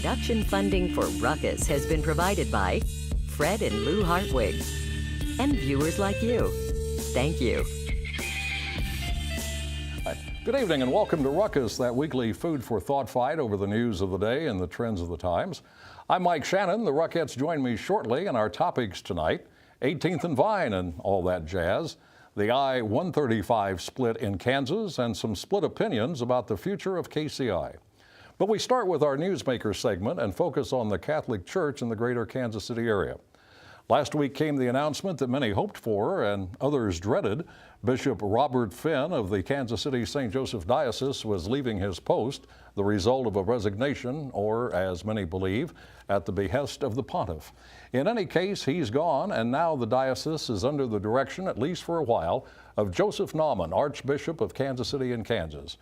Production funding for Ruckus has been provided by Fred and Lou Hartwig and viewers like you. Thank you. Good evening and welcome to Ruckus, that weekly food for thought fight over the news of the day and the trends of the times. I'm Mike Shannon. The Ruckettes join me shortly, and our topics tonight, 18th and Vine and all that jazz, the I-135 split in Kansas, and some split opinions about the future of KCI. But we start with our Newsmaker segment and focus on the Catholic Church in the greater Kansas City area. Last week came the announcement that many hoped for and others dreaded. Bishop Robert Finn of the Kansas City St. Joseph Diocese was leaving his post, the result of a resignation, or as many believe, at the behest of the pontiff. In any case, he's gone, and now the diocese is under the direction, at least for a while, of Joseph Nauman, Archbishop of Kansas City in Kansas.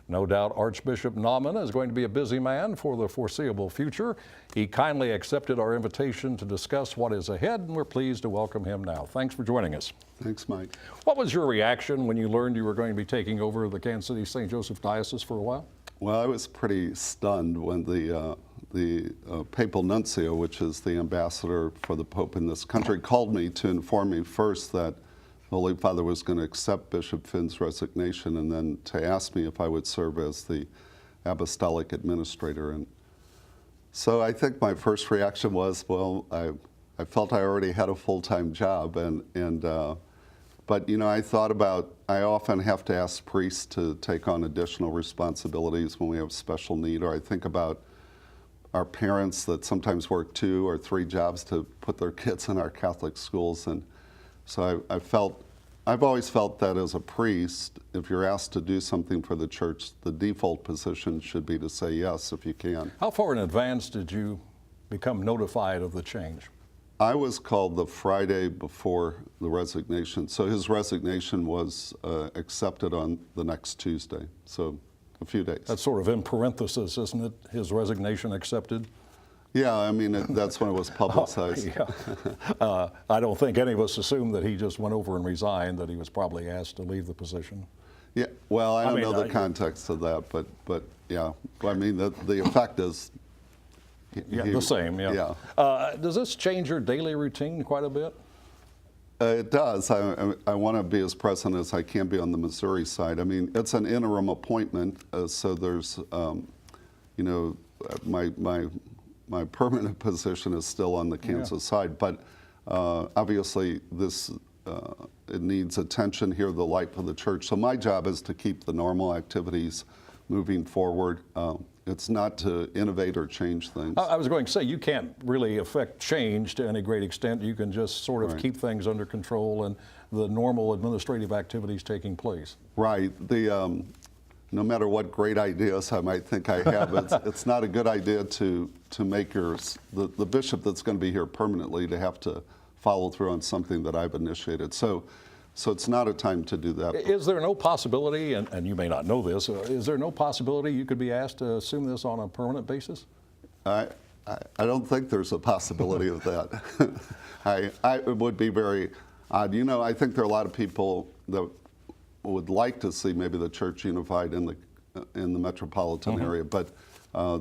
No doubt Archbishop Nauman is going to be a busy man for the foreseeable future. He kindly accepted our invitation to discuss what is ahead, and we're pleased to welcome him now. Thanks for joining us. Thanks, Mike. What was your reaction when you learned you were going to be taking over the Kansas City St. Joseph Diocese for a while? Well, I was pretty stunned when the papal nuncio, which is the ambassador for the Pope in this country, called me to inform me first that the Holy Father was going to accept Bishop Finn's resignation, and then to ask me if I would serve as the apostolic administrator. And so I think my first reaction was, well, I felt I already had a full-time job, but you know, I thought about, I often have to ask priests to take on additional responsibilities when we have special need, or I think about our parents that sometimes work 2 or 3 jobs to put their kids in our Catholic schools. And so I've always felt that as a priest, if you're asked to do something for the church, the default position should be to say yes if you can. How far in advance did you become notified of the change? I was called the Friday before the resignation. So his resignation was accepted on the next Tuesday, so a few days. That's sort of in parenthesis, isn't it? His resignation accepted? Yeah, I mean, that's when it was publicized. Yeah. I don't think any of us assumed that he just went over and resigned, that he was probably asked to leave the position. Yeah, well, I don't know the context of that, but yeah. I mean, the effect is... the same, yeah. Does this change your daily routine quite a bit? It does. I want to be as present as I can be on the Missouri side. I mean, it's an interim appointment, so there's, you know, my permanent position is still on the Kansas side, but obviously it needs attention here, the light for the church. So my job is to keep the normal activities moving forward. It's not to innovate or change things. I was going to say, you can't really affect change to any great extent. You can just sort of keep things under control and the normal administrative activities taking place. Right. No matter what great ideas I might think I have, it's not a good idea to make the bishop that's going to be here permanently to have to follow through on something that I've initiated. So it's not a time to do that. Is there no possibility, and you may not know this, is there no possibility you could be asked to assume this on a permanent basis? I don't think there's a possibility of that. It would be very odd. You know, I think there are a lot of people that would like to see maybe the church unified in the metropolitan area, but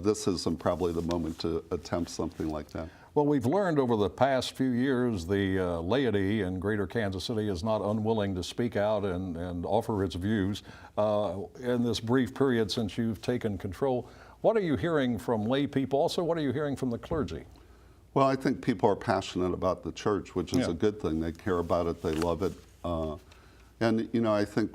this isn't probably the moment to attempt something like that. Well, we've learned over the past few years the laity in greater Kansas City is not unwilling to speak out and offer its views. In this brief period since you've taken control, what are you hearing from lay people? Also, what are you hearing from the clergy? Well, I think people are passionate about the church, which is a good thing. They care about it, they love it. And, you know, I think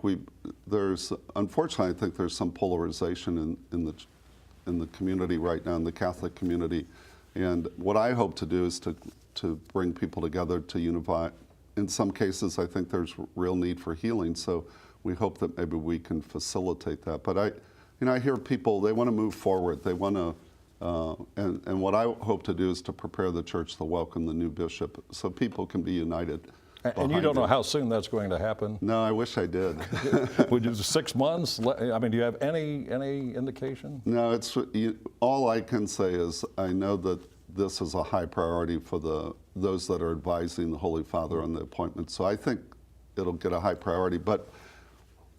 unfortunately, I think there's some polarization in the community right now, in the Catholic community. And what I hope to do is to bring people together to unify. In some cases, I think there's real need for healing, so we hope that maybe we can facilitate that. But I hear people, they want to move forward. They want to, and what I hope to do is to prepare the church to welcome the new bishop so people can be united. And you don't know how soon that's going to happen? No, I wish I did. Would you 6 months? I mean, do you have any indication? No, all I can say is I know that this is a high priority for those that are advising the Holy Father on the appointment. So I think it'll get a high priority. But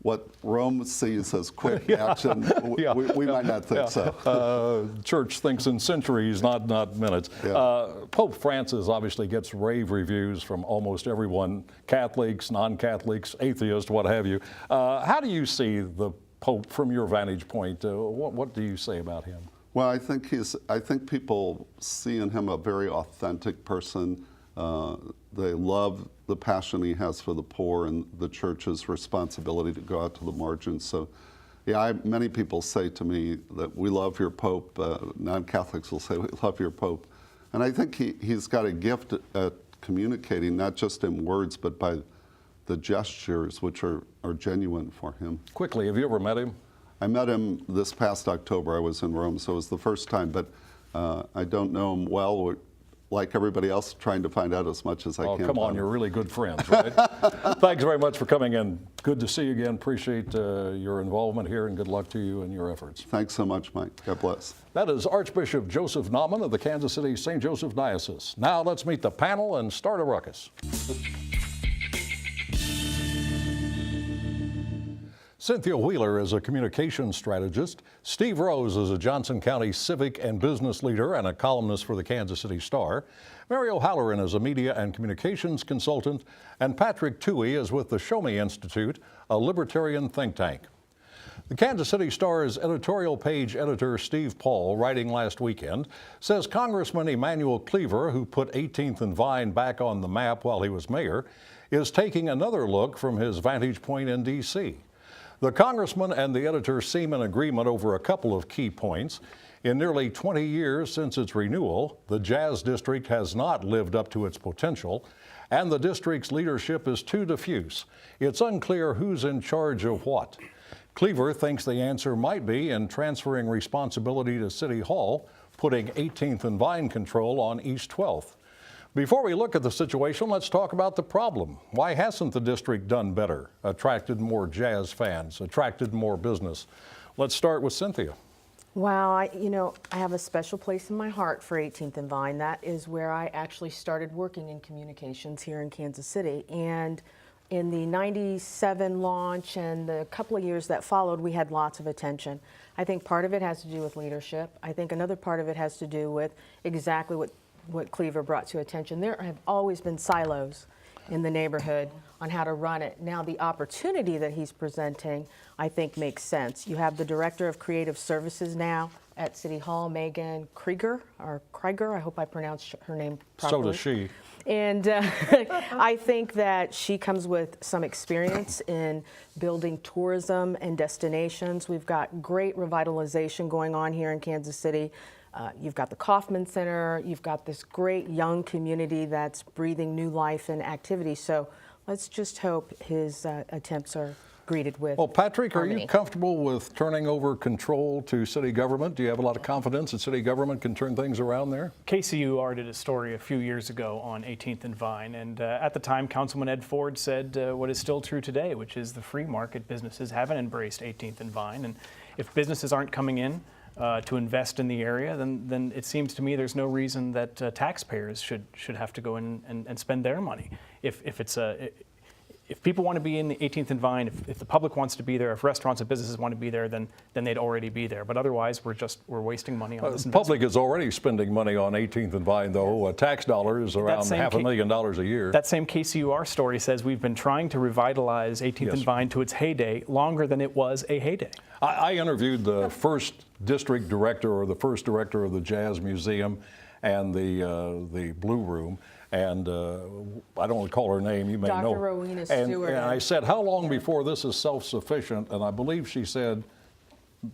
what Rome sees as quick action, we might not think so. Church thinks in centuries, not minutes. Yeah. Pope Francis obviously gets rave reviews from almost everyone, Catholics, non-Catholics, atheists, what have you. How do you see the Pope from your vantage point? What do you say about him? Well, I think people see in him a very authentic person. They love the passion he has for the poor and the church's responsibility to go out to the margins. So, yeah, many people say to me that we love your Pope. Non-Catholics will say we love your Pope. And I think he's got a gift at communicating, not just in words, but by the gestures, which are genuine for him. Quickly, have you ever met him? I met him this past October. I was in Rome, so it was the first time, but I don't know him well. We're, like everybody else, trying to find out as much as I can. Oh, come on, you're really good friends, right? Thanks very much for coming in. Good to see you again. Appreciate your involvement here, and good luck to you and your efforts. Thanks so much, Mike. God bless. That is Archbishop Joseph Naumann of the Kansas City St. Joseph Diocese. Now let's meet the panel and start a ruckus. Cynthia Wheeler is a communications strategist. Steve Rose is a Johnson County civic and business leader and a columnist for the Kansas City Star. Mary O'Halloran is a media and communications consultant. And Patrick Toohey is with the Show Me Institute, a libertarian think tank. The Kansas City Star's editorial page editor Steve Paul, writing last weekend, says Congressman Emanuel Cleaver, who put 18th and Vine back on the map while he was mayor, is taking another look from his vantage point in D.C. The congressman and the editor seem in agreement over a couple of key points. In nearly 20 years since its renewal, the Jazz District has not lived up to its potential, and the district's leadership is too diffuse. It's unclear who's in charge of what. Cleaver thinks the answer might be in transferring responsibility to City Hall, putting 18th and Vine control on East 12th. Before we look at the situation, let's talk about the problem. Why hasn't the district done better, attracted more jazz fans, attracted more business? Let's start with Cynthia. Well, I have a special place in my heart for 18th and Vine. That is where I actually started working in communications here in Kansas City. And in the 97 launch and the couple of years that followed, we had lots of attention. I think part of it has to do with leadership. I think another part of it has to do with exactly what Cleaver brought to attention. There have always been silos in the neighborhood on how to run it. Now the opportunity that he's presenting, I think, makes sense. You have the Director of Creative Services now at City Hall, Megan Krieger, I hope I pronounced her name properly. So does she. And I think that she comes with some experience in building tourism and destinations. We've got great revitalization going on here in Kansas City. You've got the Kauffman Center. You've got this great young community that's breathing new life and activity. So let's just hope his attempts are greeted with Well, Patrick, harmony. Are you comfortable with turning over control to city government? Do you have a lot of confidence that city government can turn things around there? KCUR did a story a few years ago on 18th and Vine, and at the time, Councilman Ed Ford said what is still true today, which is the free market businesses haven't embraced 18th and Vine, and if businesses aren't coming in to invest in the area, then it seems to me there's no reason that taxpayers should have to go in and spend their money. If people want to be in the 18th and Vine, if the public wants to be there, if restaurants and businesses want to be there, then they'd already be there. But otherwise, we're wasting money on this The investment. public is already spending money on 18th and Vine, though. Tax dollars around $500,000 a year. That same KCUR story says we've been trying to revitalize 18th and Vine to its heyday longer than it was a heyday. I interviewed the first district director or the first director of the Jazz Museum and the Blue Room. And I don't recall her name, you may know. Dr. Rowena Stewart. And I said, how long before this is self-sufficient? And I believe she said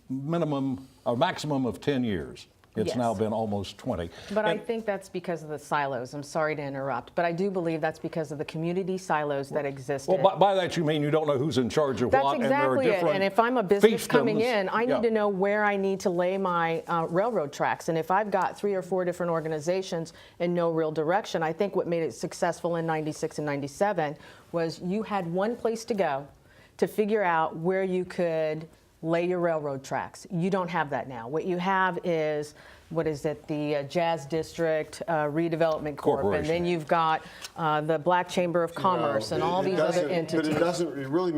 maximum of 10 years. It's Yes. now been almost 20. But I think that's because of the silos. I'm sorry to interrupt, but I do believe that's because of the community silos that existed. Well, by that you mean you don't know who's in charge of That's what, and there are exactly it. different And if I'm a business coming fiefdoms. in, I need to know where I need to lay my railroad tracks. And if I've got 3 or 4 different organizations and no real direction, I think what made it successful in 96 and 97 was you had one place to go to figure out where you could lay your railroad tracks. You don't have that now. What you have is what is it, the Jazz District Redevelopment Corp, and Corporation. then you've got the Black Chamber of Commerce and all these other entities. But it doesn't really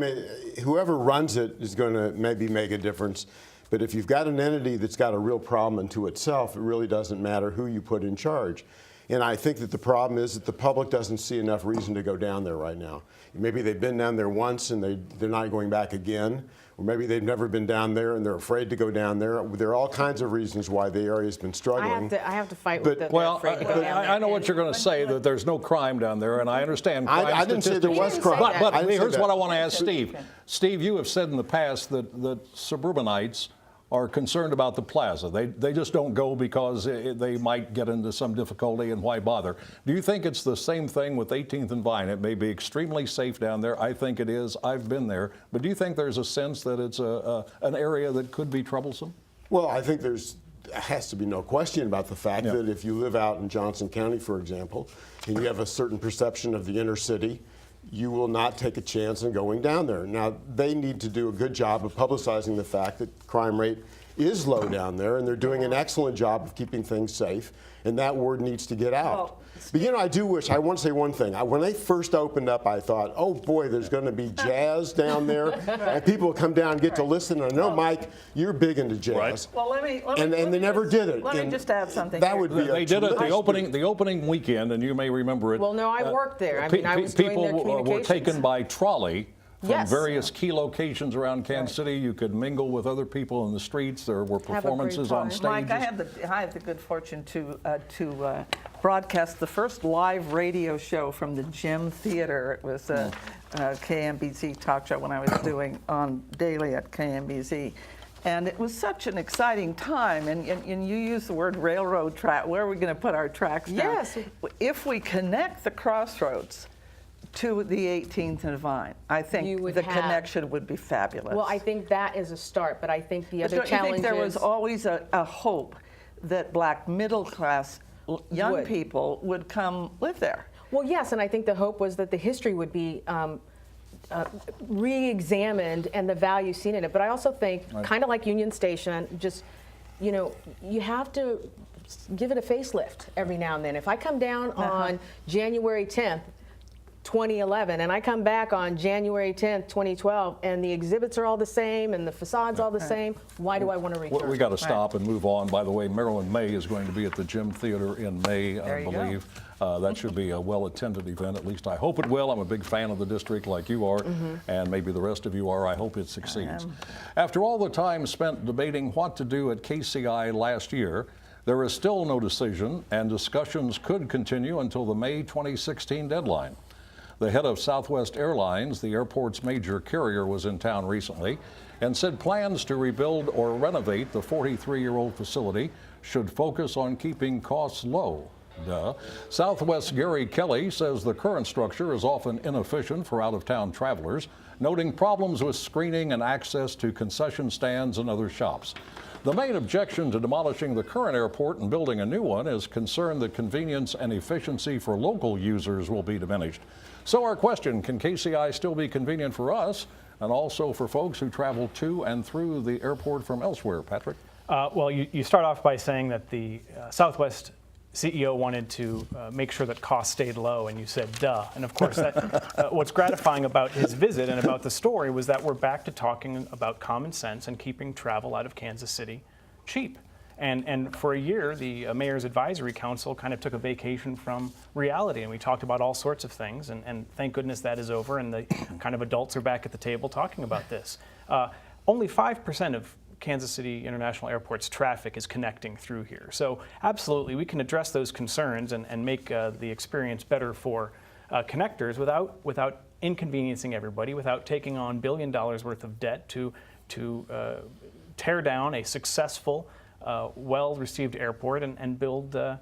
whoever runs it is going to maybe make a difference. But if you've got an entity that's got a real problem unto itself, it really doesn't matter who you put in charge. And I think that the problem is that the public doesn't see enough reason to go down there right now. Maybe they've been down there once and they're not going back again. Or maybe they've never been down there and they're afraid to go down there. There are all kinds of reasons why the area's been struggling. I have to fight with the Well, afraid to go down there. I know what you're going to say, that there's no crime down there, and I understand crime I didn't say there was statistics. crime. But I didn't say here's that. what I want to ask Steve. Steve, you have said in the past that suburbanites are concerned about the plaza. They just don't go because they might get into some difficulty, and why bother? Do you think it's the same thing with 18th and Vine? It may be extremely safe down there. I think it is. I've been there. But do you think there's a sense that it's an area that could be troublesome? Well, I think there has to be no question about the fact that if you live out in Johnson County, for example, and you have a certain perception of the inner city, you will not take a chance in going down there. Now, they need to do a good job of publicizing the fact that crime rate is low down there, and they're doing an excellent job of keeping things safe, and that word needs to get out. But you know, I want to say one thing. When they first opened up, I thought, oh boy, there's going to be jazz down there, and people will come down and get to listen. And I know, Mike, you're big into jazz. Right. Well, let me And they never did it. Let me And just add something. That here. would be They did it the opening weekend, and you may remember it. Well, no, I worked there. I mean, I was doing their people were communications. taken by trolley from Yes. various key locations around Kansas City. You could mingle with other people in the streets. There were great performances on time. stages. Mike, I had the good fortune to broadcast the first live radio show from the Gym Theater. It was a KMBZ talk show when I was doing on daily at KMBZ. And it was such an exciting time. And you use the word railroad track. Where are we going to put our tracks down? Yes. If we connect the crossroads to the 18th and Vine, I You think would the have- connection would be fabulous. Well, I think that is a start, but I think the other Don't you challenge think there was is- always a hope that black middle class young Would. people would come live there? Well, yes, and I think the hope was that the history would be re-examined and the value seen in it. But I also think, kind of like Union Station, just, you know, you have to give it a facelift every now and then. If I come down on January 10th, 2011, and I come back on January 10th, 2012, and the exhibits are all the same and the facade's all the same, why do I want to return? We got to stop and move on. By the way, Marilyn May is going to be at the Gym Theater in May, There I you go. believe. That should be a well-attended event. At least I hope it will. I'm a big fan of the district like you are, and maybe the rest of you are. I hope it succeeds. After all the time spent debating what to do at KCI last year, there is still no decision, and discussions could continue until the May 2016 deadline. The head of Southwest Airlines, the airport's major carrier, was in town recently and said plans to rebuild or renovate the 43-year-old facility should focus on keeping costs low. Southwest's Gary Kelly says the current structure is often inefficient for out-of-town travelers, noting problems with screening and access to concession stands and other shops. The main objection to demolishing the current airport and building a new one is concern that convenience and efficiency for local users will be diminished. So our question, can KCI still be convenient for us and also for folks who travel to and through the airport from elsewhere? Patrick? Well, you start off by saying that the Southwest CEO wanted to make sure that costs stayed low, and you said, duh. And of course, that, what's gratifying about his visit and about the story was that we're back to talking about common sense and keeping travel out of Kansas City cheap. And for a year, the Mayor's Advisory Council kind of took a vacation from reality, and we talked about all sorts of things, and thank goodness that is over, and the kind of adults are back at the table talking about this. Only 5% of Kansas City International Airport's traffic is connecting through here. So absolutely, we can address those concerns and make the experience better for connectors without inconveniencing everybody, without taking on $1 billion worth of debt to tear down a successful, well-received airport and build, Well,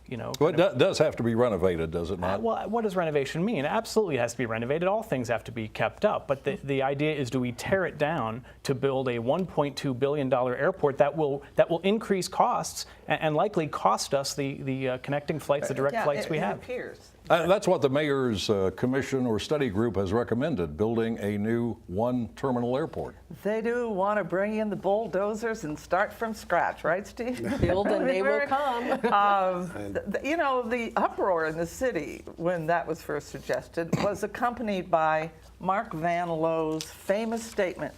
it does have to be renovated, does it not? Well, what does renovation mean? It absolutely has to be renovated. All things have to be kept up. But the idea is, do we tear it down to build a $1.2 billion airport that will increase costs and likely cost us the connecting flights, the direct flights we have? It appears That's what the mayor's commission or study group has recommended, building a new one-terminal airport. They do want to bring in the bulldozers and start from scratch, right, Steve? Build and they will come. You know, the uproar in the city when that was first suggested was accompanied by Mark Van Lowe's famous statement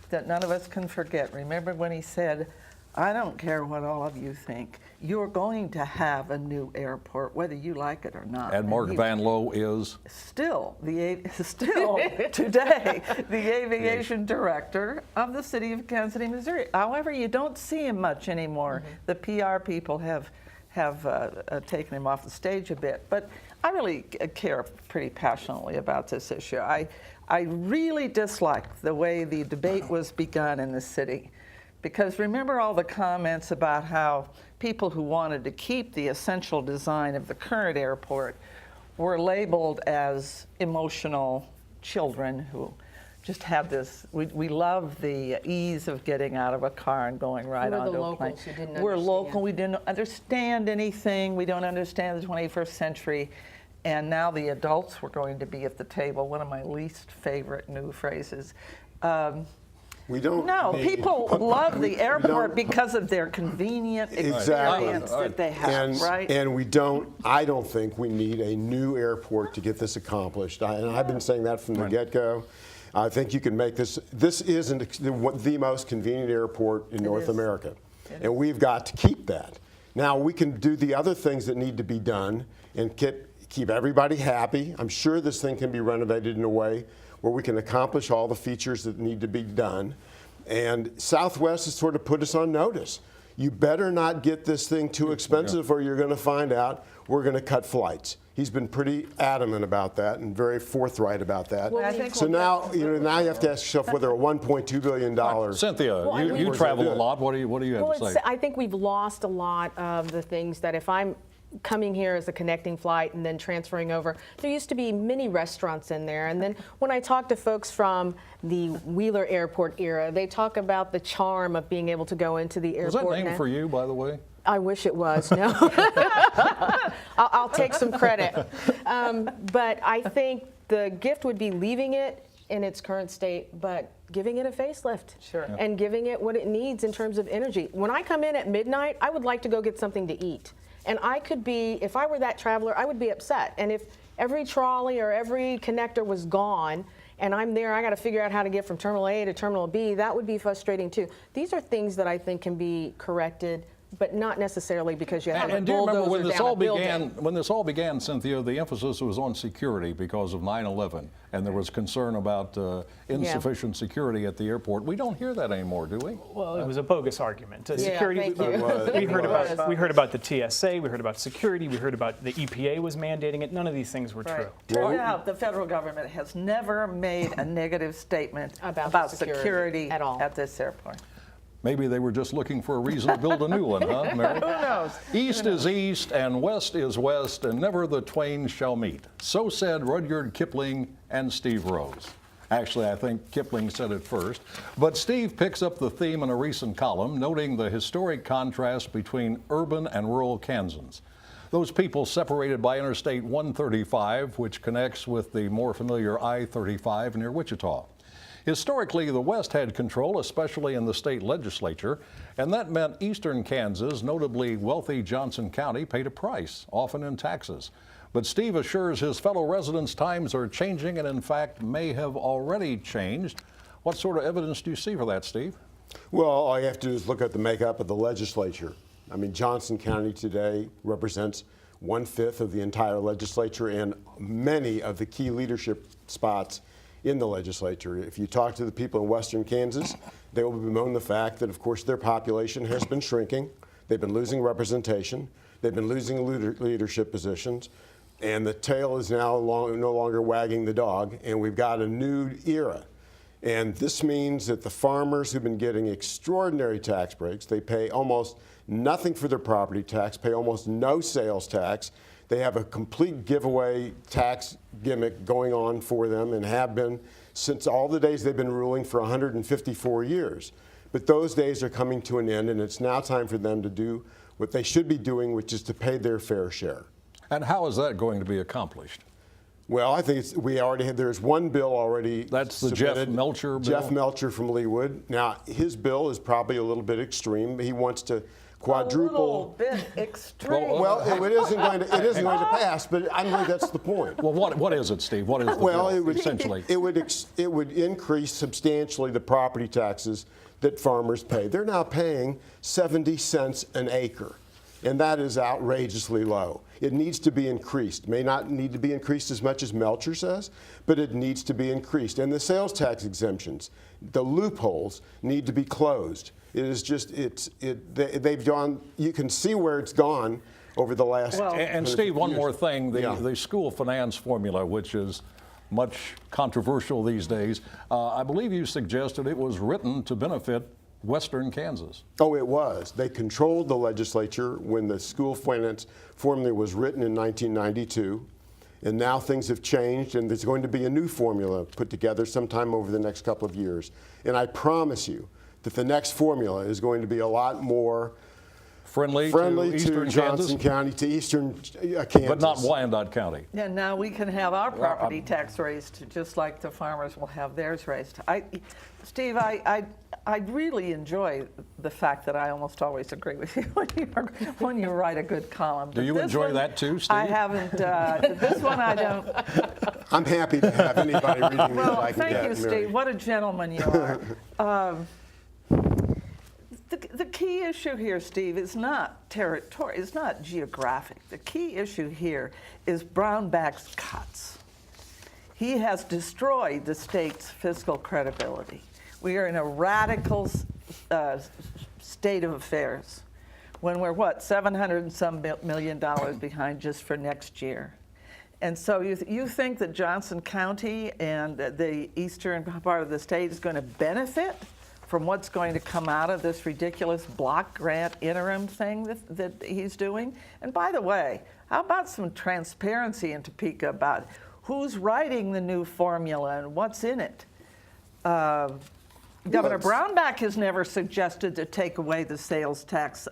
that none of us can forget. Remember when he said, "I don't care what all of you think. You're going to have a new airport, whether you like it or not." And Mark he- Van Lowe is? Still today, the aviation director of the city of Kansas City, Missouri. However, you don't see him much anymore. The PR people have taken him off the stage a bit. But I really care pretty passionately about this issue. I really dislike the way the debate was begun in the city. Because remember all the comments about how people who wanted to keep the essential design of the current airport were labeled as emotional children who just had this, we love the ease of getting out of a car and going right We're the onto a plane. locals who didn't We're understand. local, we didn't understand anything, we don't understand the 21st century. And now the adults were going to be at the table, one of my least favorite new phrases. We don't. No, need- people love we the airport don't- because of their convenient Exactly. experience that they have, And, right? and I don't think we need a new airport to get this accomplished. And I've been saying that from the get-go. I think you can make this isn't the most convenient airport in North is. America. And we've got to keep that. Now, we can do the other things that need to be done and keep everybody happy. I'm sure this thing can be renovated in a way where we can accomplish all the features that need to be done. And Southwest has sort of put us on notice. You better not get this thing too expensive or you're going to find out we're going to cut flights. He's been pretty adamant about that and very forthright about that. Well, I think So we'll now, get- now you have to ask yourself whether a $1.2 billion. Cynthia, I mean- you travel a lot. What do you have Well, to say? I think we've lost a lot of the things that if I'm coming here as a connecting flight and then transferring over, there used to be many restaurants in there. And then when I talk to folks from the Wheeler Airport era, they talk about the charm of being able to go into the Was airport. that named now. for you, by the way? I wish it was, no. I'll take some credit. But I think the gift would be leaving it in its current state, but giving it a facelift. Sure. Yeah. And giving it what it needs in terms of energy. When I come in at midnight, I would like to go get something to eat. And I could be, if I were that traveler, I would be upset. And if every trolley or every connector was gone, and I'm there, I got to figure out how to get from Terminal A to Terminal B, that would be frustrating too. These are things that I think can be corrected, but not necessarily because you have a And do you remember bulldozer when this down all a building. began? When this all began, Cynthia, the emphasis was on security because of 9/11, and there was concern about insufficient security at the airport. We don't hear that anymore, do we? Well, it was a bogus argument. Yeah, thank you. We heard about the TSA, we heard about security, we heard about the EPA was mandating it. None of these things were Right. true. Turns out the federal government has never made a negative statement About security at all. at this airport. Maybe they were just looking for a reason to build a new one, huh, Mary? Who knows? East is east and west is west, and never the twain shall meet. So said Rudyard Kipling and Steve Rose. Actually, I think Kipling said it first. But Steve picks up the theme in a recent column, noting the historic contrast between urban and rural Kansans. Those people separated by Interstate 135, which connects with the more familiar I-35 near Wichita. Historically, the West had control, especially in the state legislature, and that meant eastern Kansas, notably wealthy Johnson County, paid a price, often in taxes. But Steve assures his fellow residents times are changing and, in fact, may have already changed. What sort of evidence do you see for that, Steve? Well, all you have to do is look at the makeup of the legislature. I mean, Johnson County today represents 1/5 of the entire legislature and many of the key leadership spots in the legislature. If you talk to the people in western Kansas, they will bemoan the fact that, of course, their population has been shrinking. They've been losing representation. They've been losing leadership positions. And the tail is now no longer wagging the dog, and we've got a new era. And this means that the farmers who've been getting extraordinary tax breaks, they pay almost nothing for their property tax, pay almost no sales tax. They have a complete giveaway tax gimmick going on for them and have been since all the days they've been ruling for 154 years. But those days are coming to an end, and it's now time for them to do what they should be doing, which is to pay their fair share. And how is that going to be accomplished? Well, I think there's one bill already. That's the Jeff submitted. Melcher bill? Jeff Melcher from Leawood. Now, his bill is probably a little bit extreme. He wants to quadruple. A little bit extreme. Well, it isn't going to pass, but I don't think that's the point. Well, what is it, Steve? What is the Well, bill, it would essentially? it would increase substantially the property taxes that farmers pay. They're now paying 70 cents an acre, and that is outrageously low. It needs to be increased. May not need to be increased as much as Melcher says, but it needs to be increased. And the sales tax exemptions, the loopholes need to be closed. It is just they've gone. You can see where it's gone over the last. Well, And Steve, one years. more thing, Yeah. the school finance formula, which is much controversial these days, I believe you suggested it was written to benefit Western Kansas. Oh, it was. They controlled the legislature when the school finance formula was written in 1992. And now things have changed, and there's going to be a new formula put together sometime over the next couple of years. And I promise you that the next formula is going to be a lot more Friendly friendly to to Eastern Johnson Kansas, County, to Eastern Kansas. but not Wyandotte County. And now we can have our property tax raised, just like the farmers will have theirs raised. Steve, I really enjoy the fact that I almost always agree with you when you write a good column. Do you This enjoy one, that too, Steve? I haven't. This one I don't. I'm happy to have anybody reading that Well, I can thank get, you, Mary. Steve. What a gentleman you are. The key issue here, Steve, is not territory. It's not geographic. The key issue here is Brownback's cuts. He has destroyed the state's fiscal credibility. We are in a radical state of affairs when we're, $700 and some million behind just for next year. And so you think that Johnson County and the eastern part of the state is going to benefit from what's going to come out of this ridiculous block grant interim thing that he's doing? And by the way, how about some transparency in Topeka about who's writing the new formula and what's in it? Governor Brownback has never suggested to take away the sales tax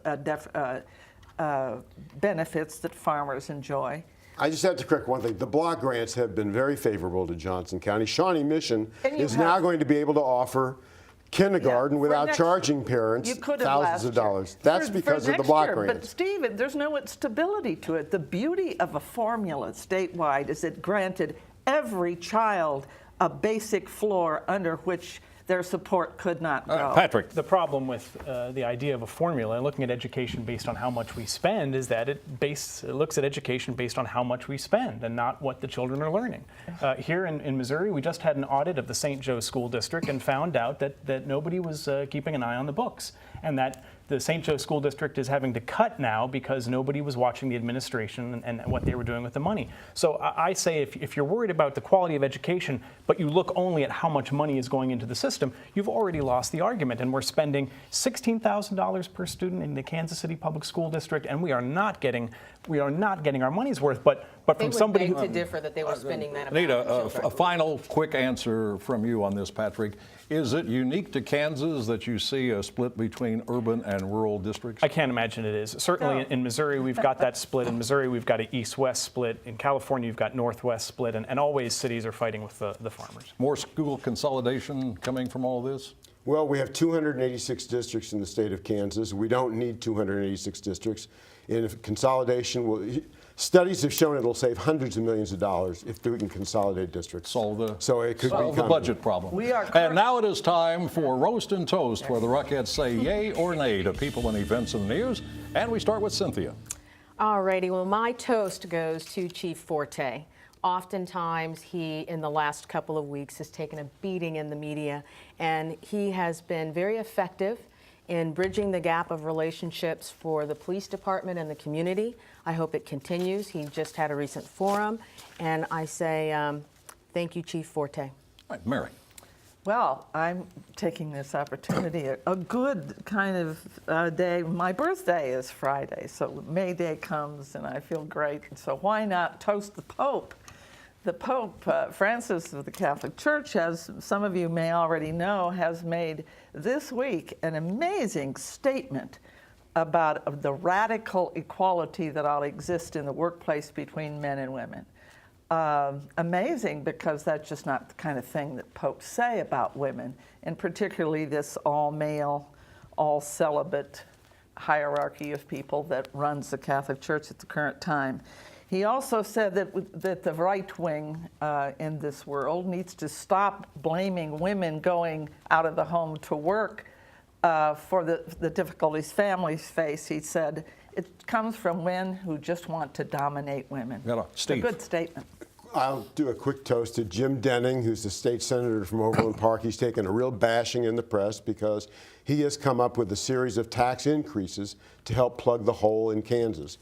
benefits that farmers enjoy. I just have to correct one thing. The block grants have been very favorable to Johnson County. Shawnee Mission is now going to be able to offer kindergarten Yeah, for without next- charging parents You could have thousands of last year. dollars. That's For because of the next block year. grants. But Steve, there's no stability to it. The beauty of a formula statewide is it granted every child a basic floor under which their support could not go. Patrick. The problem with the idea of a formula and looking at education based on how much we spend is that it looks at education based on how much we spend and not what the children are learning. Here in Missouri, we just had an audit of the St. Joe School District and found out that nobody was keeping an eye on the books, and that the St. Joe School District is having to cut now because nobody was watching the administration and what they were doing with the money. So I say if you're worried about the quality of education, but you look only at how much money is going into the system, you've already lost the argument. And we're spending $16,000 per student in the Kansas City Public School District, and we are not getting our money's worth. But They from would somebody beg who to differ that they were spending that I need amount on a children. final quick answer from you on this, Patrick. Is it unique to Kansas that you see a split between urban and rural districts? I can't imagine it is. Certainly in Missouri, we've got that split. In Missouri, we've got an east-west split. In California, you've got northwest split. And always cities are fighting with the farmers. More school consolidation coming from all this? Well, we have 286 districts in the state of Kansas. We don't need 286 districts. And if consolidation will, studies have shown it'll save hundreds of millions of dollars if we can consolidate districts. So it could solve the become budget problem. We are And now it is time for Roast and Toast, where the Rockettes say yay or nay to people and events in the news. And we start with Cynthia. All righty, well, my toast goes to Chief Forte. Oftentimes, he, in the last couple of weeks, has taken a beating in the media, and he has been very effective in bridging the gap of relationships for the police department and the community. I hope it continues. He just had a recent forum, and I say thank you, Chief Forte. All right, Mary. Well, I'm taking this opportunity, a good kind of day. My birthday is Friday, so May Day comes and I feel great. So why not toast the Pope? The Pope, Francis of the Catholic Church, as some of you may already know, has made this week an amazing statement about the radical equality that ought to exist in the workplace between men and women. Amazing, because that's just not the kind of thing that popes say about women, and particularly this all-male, all-celibate hierarchy of people that runs the Catholic Church at the current time. He also said that the right wing in this world needs to stop blaming women going out of the home to work for the difficulties families face. He said it comes from men who just want to dominate women. Steve. It's a good statement. I'll do a quick toast to Jim Denning, who's the state senator from Overland Park. He's taken a real bashing in the press because he has come up with a series of tax increases to help plug the hole in Kansas.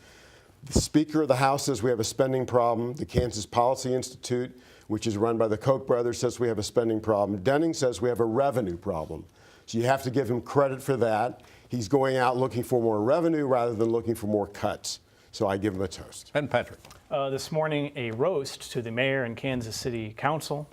The Speaker of the House says we have a spending problem. The Kansas Policy Institute, which is run by the Koch brothers, says we have a spending problem. Denning says we have a revenue problem. So you have to give him credit for that. He's going out looking for more revenue rather than looking for more cuts. So I give him a toast. And Patrick. This morning, a roast to the mayor and Kansas City Council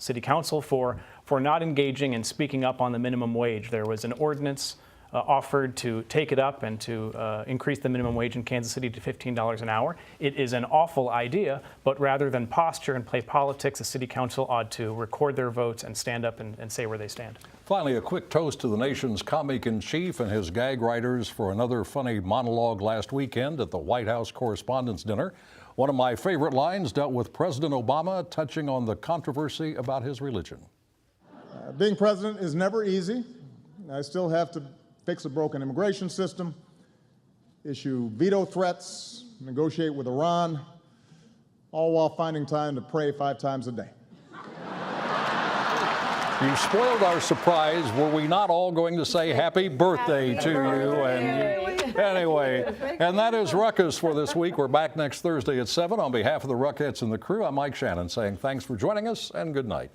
for not engaging and speaking up on the minimum wage. There was an ordinance offered to take it up and to increase the minimum wage in Kansas City to $15 an hour. It is an awful idea, but rather than posture and play politics, the city council ought to record their votes and stand up and say where they stand. Finally, a quick toast to the nation's comic-in-chief and his gag writers for another funny monologue last weekend at the White House Correspondents' Dinner. One of my favorite lines dealt with President Obama touching on the controversy about his religion. Being president is never easy. I still have to fix a broken immigration system, issue veto threats, negotiate with Iran, all while finding time to pray 5 times a day. You spoiled our surprise. Were we not all going to say happy birthday to you? And anyway, and that is Ruckus for this week. We're back next Thursday at 7. On behalf of the Ruckettes and the crew, I'm Mike Shannon saying thanks for joining us and good night.